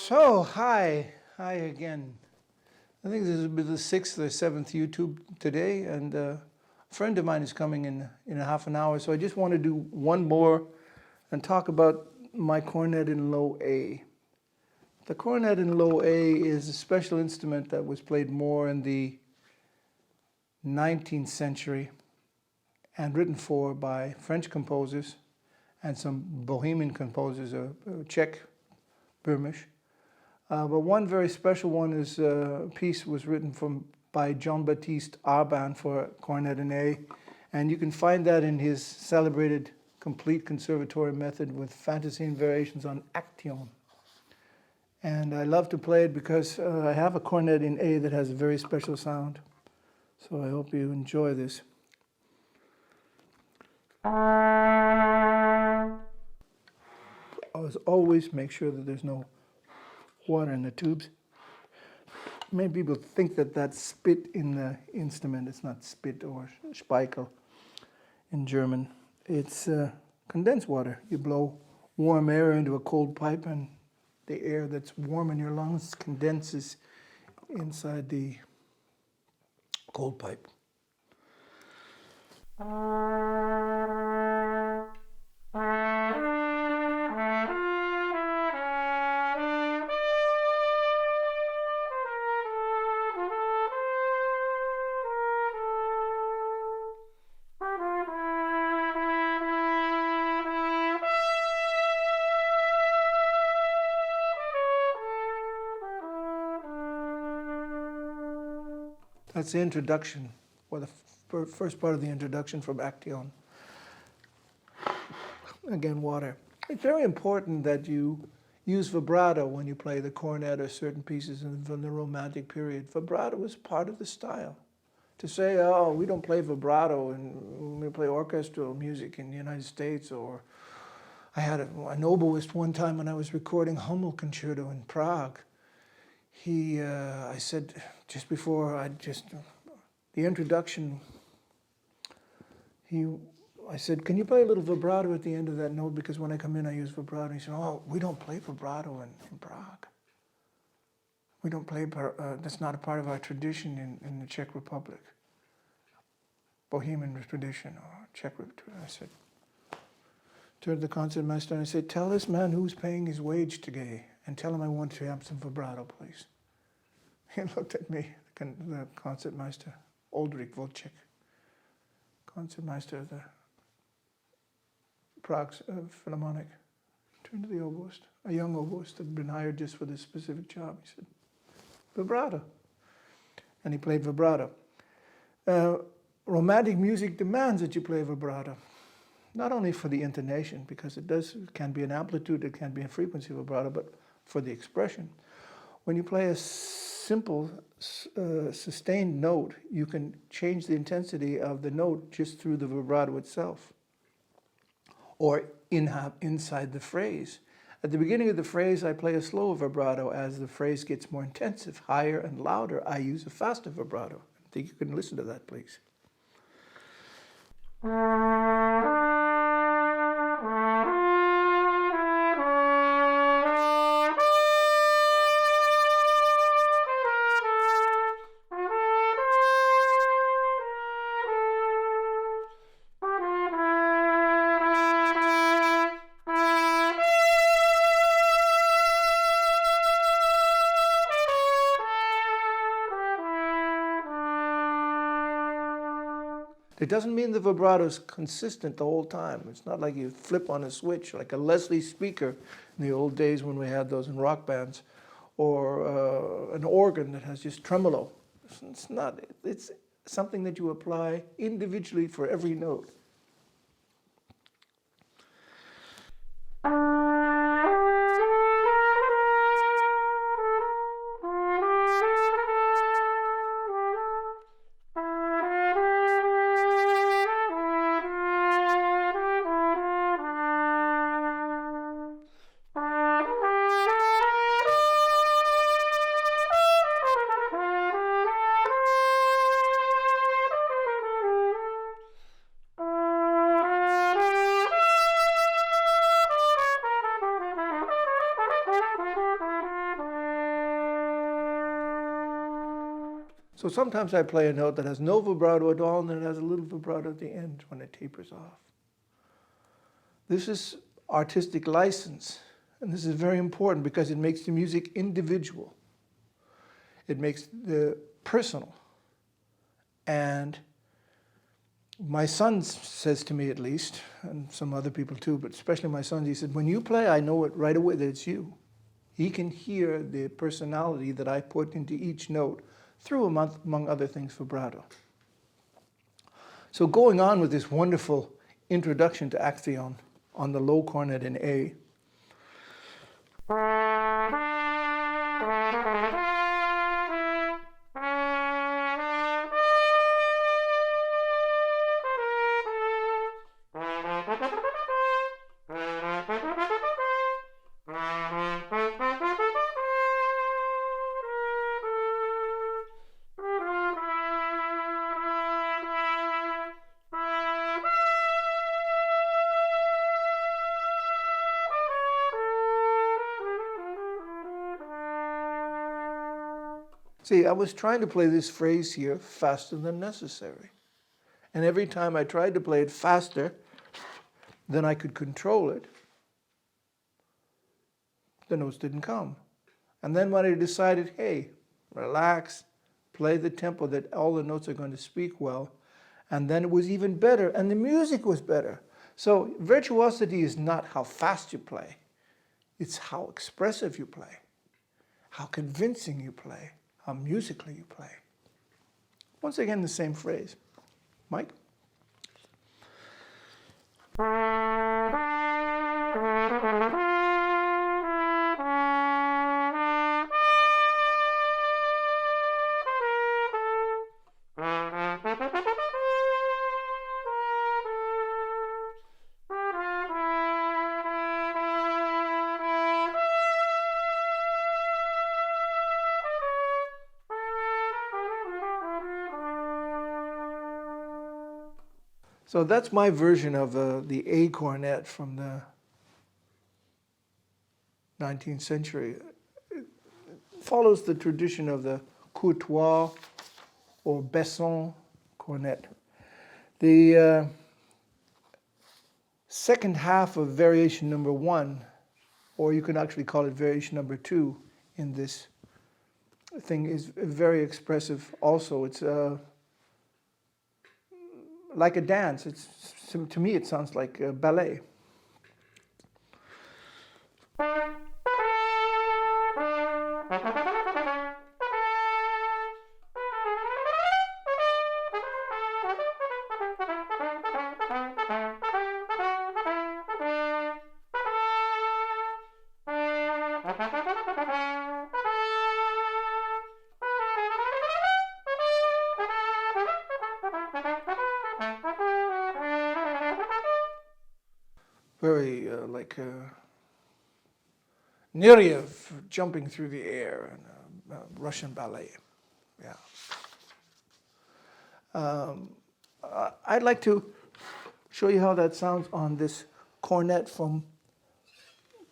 So, hi again. I think this will be the sixth or seventh YouTube today, and a friend of mine is coming in a half an hour, so I just want to do one more and talk about my cornet in low A. The cornet in low A is a special instrument that was played more in the 19th century and written for by French composers and some Bohemian composers, Czech, Burmish. But one very special one is a piece was written by Jean-Baptiste Arban for cornet in A, and you can find that in his celebrated complete conservatory method with fantasy variations on action. And I love to play it because I have a cornet in A that has a very special sound. So I hope you enjoy this. Always make sure that there's no water in the tubes. Many people think that that's spit in the instrument. It's not spit or Speichel in German. It's condensed water. You blow warm air into a cold pipe, and the air that's warm in your lungs condenses inside the cold pipe. That's the introduction, or the first part of the introduction from Action. Again, water. It's very important that you use vibrato when you play the cornet or certain pieces from the Romantic period. Vibrato is part of the style. To say, oh, we don't play vibrato and we play orchestral music in the United States, or I had an oboist one time when I was recording Hummel Concerto in Prague. I said, just before the introduction, I said, can you play a little vibrato at the end of that note? Because when I come in, I use vibrato. He said, oh, we don't play vibrato in Prague. We don't play, that's not a part of our tradition in the Czech Republic. Bohemian tradition or Czech tradition. I said, turned to the concertmaster and I said, tell this man who's paying his wage today and tell him I want to have some vibrato, please. He looked at me, the concertmaster, Oldrich Wojciech, concertmaster of the Prague Philharmonic. Turned to the oboist, a young oboist that had been hired just for this specific job. He said, vibrato. And he played vibrato. Romantic music demands that you play vibrato. Not only for the intonation, because it can be an amplitude, it can be a frequency vibrato, but for the expression. When you play a simple sustained note, you can change the intensity of the note just through the vibrato itself, or inside the phrase. At the beginning of the phrase, I play a slow vibrato. As the phrase gets more intensive, higher and louder, I use a faster vibrato. I think you can listen to that, please. It doesn't mean the vibrato is consistent the whole time. It's not like you flip on a switch like a Leslie speaker in the old days when we had those in rock bands, or an organ that has just tremolo. It's not. It's something that you apply individually for every note. So sometimes I play a note that has no vibrato at all, and then it has a little vibrato at the end when it tapers off. This is artistic license, and this is very important because it makes the music individual. It makes the personal. And my son says to me, at least, and some other people too, but especially my son, he said, when you play, I know it right away that it's you. He can hear the personality that I put into each note through, among other things, vibrato. So going on with this wonderful introduction to Axion on the low cornet in A. See, I was trying to play this phrase here faster than necessary. And every time I tried to play it faster than I could control it, the notes didn't come. And then when I decided, hey, relax, play the tempo that all the notes are going to speak well, and then it was even better, and the music was better. So virtuosity is not how fast you play. It's how expressive you play, how convincing you play, how musically you play. Once again, the same phrase. Mike? So that's my version of the A cornet from the 19th century. It follows the tradition of the Courtois or Besson cornet. The second half of variation number 1, or you can actually call it variation number 2 in this thing, is very expressive also. It's like a dance. To me, it sounds like a ballet. Very like Neryev jumping through the air in a Russian ballet. Yeah. I'd like to show you how that sounds on this cornet from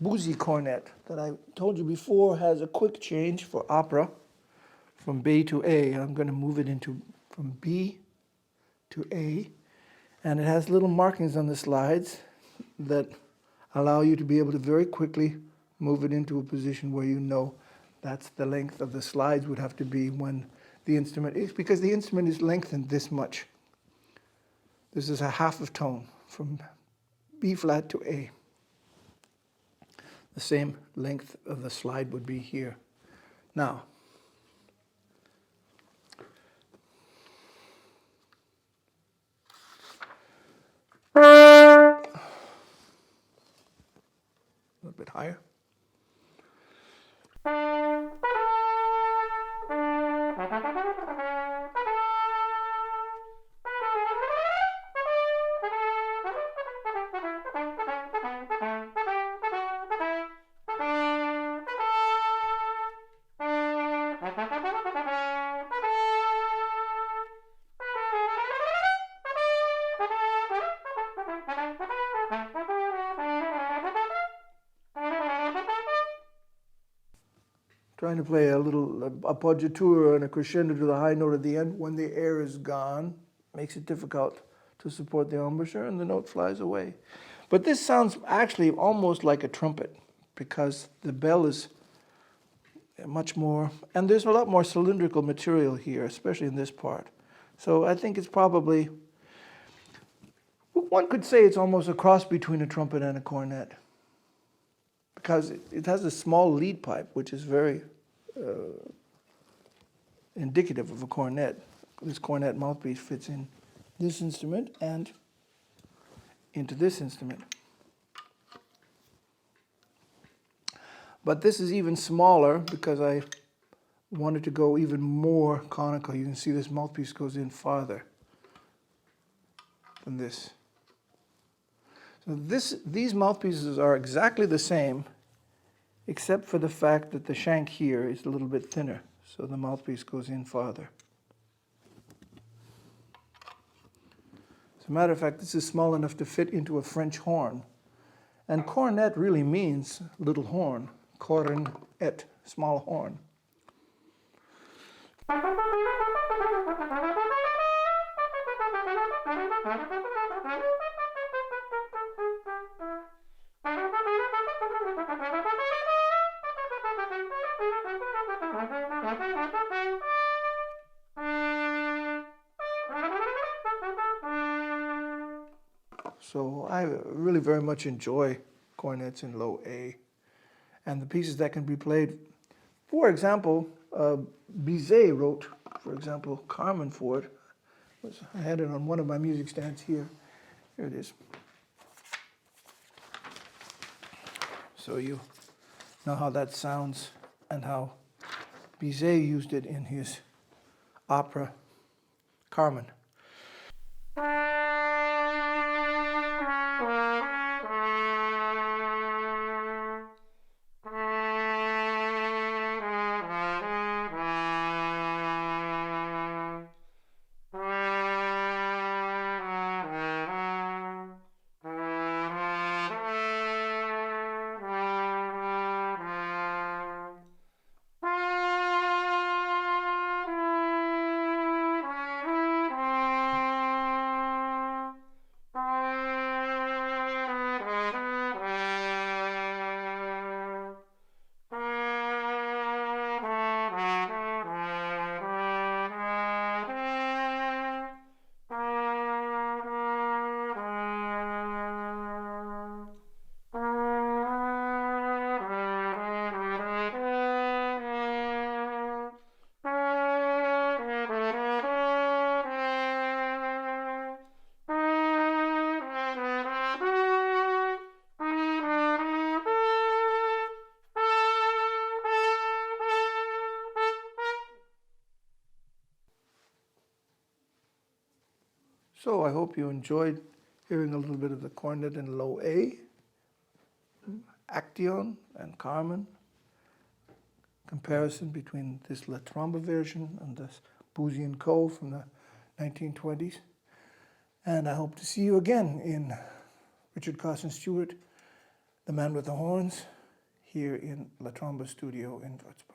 Boozy cornet that I told you before has a quick change for opera from B to A. I'm going to move it from B to A, and it has little markings on the slides that allow you to be able to very quickly move it into a position where you know that's the length of the slides would have to be when the instrument is, because the instrument is lengthened this much. This is a half of tone from B flat to A. The same length of the slide would be here. Now, a little bit higher. trying to play a little appoggiatura and a crescendo to the high note at the end when the air is gone. Makes it difficult to support the embouchure and the note flies away. But this sounds actually almost like a trumpet because the bell is much more, and there's a lot more cylindrical material here, especially in this part. So I think it's probably, one could say it's almost a cross between a trumpet and a cornet, because it has a small lead pipe, which is very indicative of a cornet. This cornet mouthpiece fits in this instrument and into this instrument. But this is even smaller because I wanted to go even more conical. You can see this mouthpiece goes in farther than this. So these mouthpieces are exactly the same, except for the fact that the shank here is a little bit thinner, so the mouthpiece goes in farther. As a matter of fact, this is small enough to fit into a French horn. And cornet really means little horn. Cornet, small horn. So I really very much enjoy cornets in low A. And the pieces that can be played, for example, Bizet wrote, for example, Carmen for it. I had it on one of my music stands here. Here it is. So you know how that sounds and how Bizet used it in his opera, Carmen. So I hope you enjoyed hearing a little bit of the cornet in low A, Action and Carmen, comparison between this La Tromba version and this Boosey & Co. from the 1920s. And I hope to see you again in Richard Carson Steuart, the man with the horns, here in La Tromba studio in Würzburg.